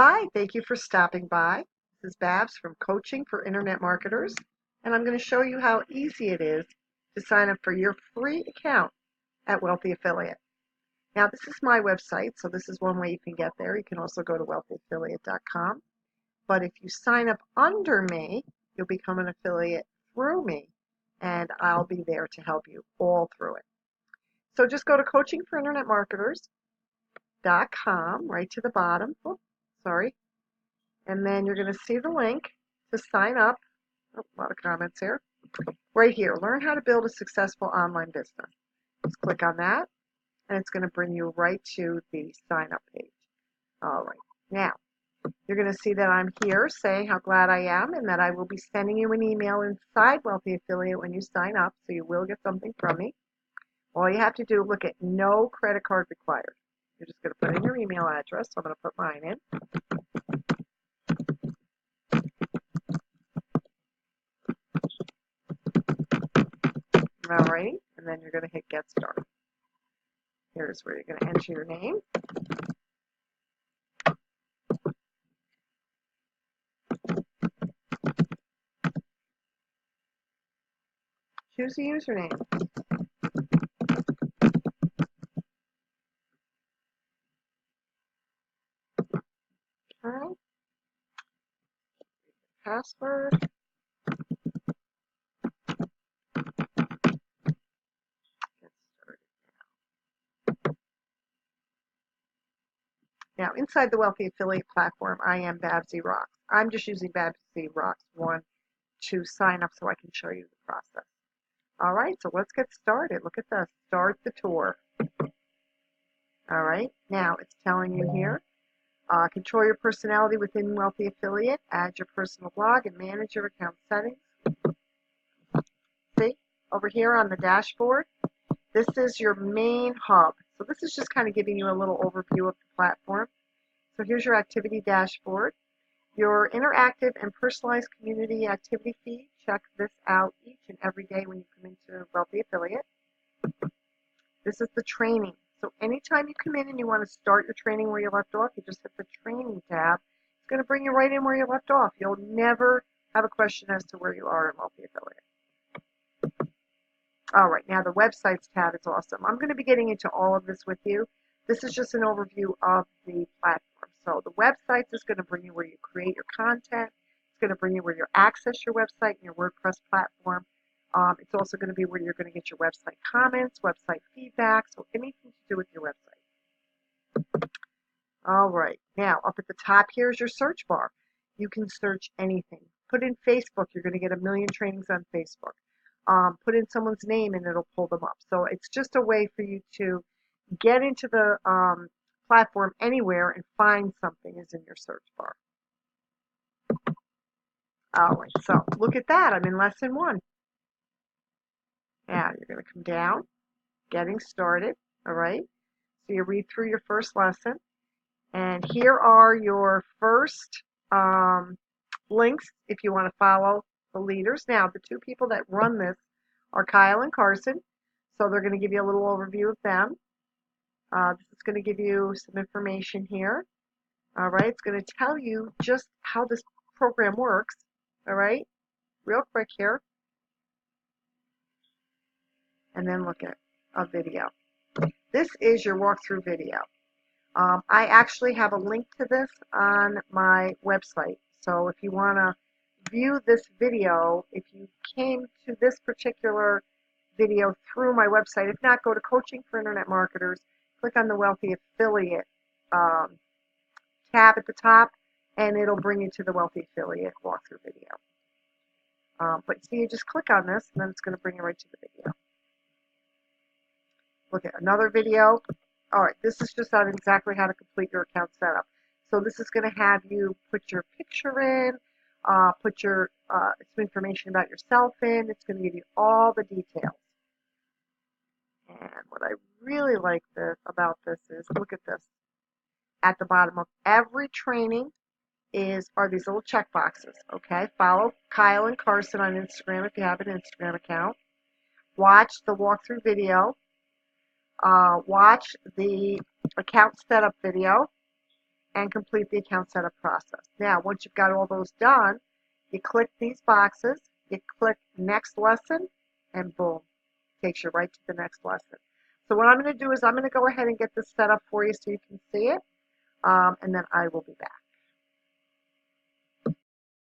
Hi, thank you for stopping by. This is Babs from Coaching for Internet Marketers, and I'm going to show you how easy it is to sign up for your free account at Wealthy Affiliate. Now, this is my website, so this is one way you can get there. You can also go to wealthyaffiliate.com, but if you sign up under me, you'll become an affiliate through me, and I'll be there to help you all through it. So just go to coachingforinternetmarketers.com, right to the bottom. Oh, sorry. And then you're going to see the link to sign up. Oh, a lot of comments here. Right here, learn how to build a successful online business. Just click on that, and it's going to bring you right to the sign up page. All right. Now, you're going to see that I'm here saying how glad I am and that I will be sending you an email inside Wealthy Affiliate when you sign up, so you will get something from me. All you have to do, look at no credit card required. You're just going to put in your email address. So I'm going to put mine in. Alrighty, and then you're going to hit Get Started. Here's where you're going to enter your name. Choose a username. Alright, password. Get started. Now, inside the Wealthy Affiliate platform, I am Babsy Rocks. I'm just using Babsy Rocks 1 to sign up so I can show you the process. All right, so let's get started. Look at this. Start the tour. All right, now it's telling you here, control your personality within Wealthy Affiliate, add your personal blog, and manage your account settings. See, over here on the dashboard, this is your main hub. So this is just kind of giving you a little overview of the platform. So here's your activity dashboard. Your interactive and personalized community activity feed. Check this out each and every day when you come into Wealthy Affiliate. This is the training. So anytime you come in and you want to start your training where you left off, you just hit the training tab. It's going to bring you right in where you left off. You'll never have a question as to where you are in Wealthy Affiliate. All right, now the websites tab is awesome. I'm going to be getting into all of this with you. This is just an overview of the platform. So the websites is going to bring you where you create your content. It's going to bring you where you access your website and your WordPress platform. It's also going to be where you're going to get your website comments, website feedback, so anything to do with your website. All right, now up at the top here is your search bar. You can search anything. Put in Facebook, you're going to get a million trainings on Facebook. Put in someone's name and it'll pull them up. So it's just a way for you to get into the platform anywhere and find something is in your search bar. All right, so look at that. I'm in lesson 1. Now you're going to come down, getting started. All right, so you read through your first lesson, and here are your first links if you want to follow the leaders. Now, the two people that run this are Kyle and Carson, so they're going to give you a little overview of them. This is going to give you some information here. All right, it's going to tell you just how this program works. All right, real quick here. And then look at a video. This is your walkthrough video. I actually have a link to this on my website. So if you want to view this video, if you came to this particular video through my website, if not, go to Coaching for Internet Marketers, click on the Wealthy Affiliate tab at the top, and it'll bring you to the Wealthy Affiliate walkthrough video. But see, you just click on this, and then it's going to bring you right to the video. Look at another video. All right, this is just on exactly how to complete your account setup. So this is going to have you put your picture in, put your some information about yourself in. It's going to give you all the details. And what I really like about this is, look at this. At the bottom of every training are these little check boxes. Okay, follow Kyle and Carson on Instagram if you have an Instagram account. Watch the walkthrough video. Watch the account setup video, and complete the account setup process. Now, once you've got all those done, you click these boxes, you click next lesson, and boom, takes you right to the next lesson. So what I'm going to do is I'm going to go ahead and get this set up for you so you can see it, and then I will be back.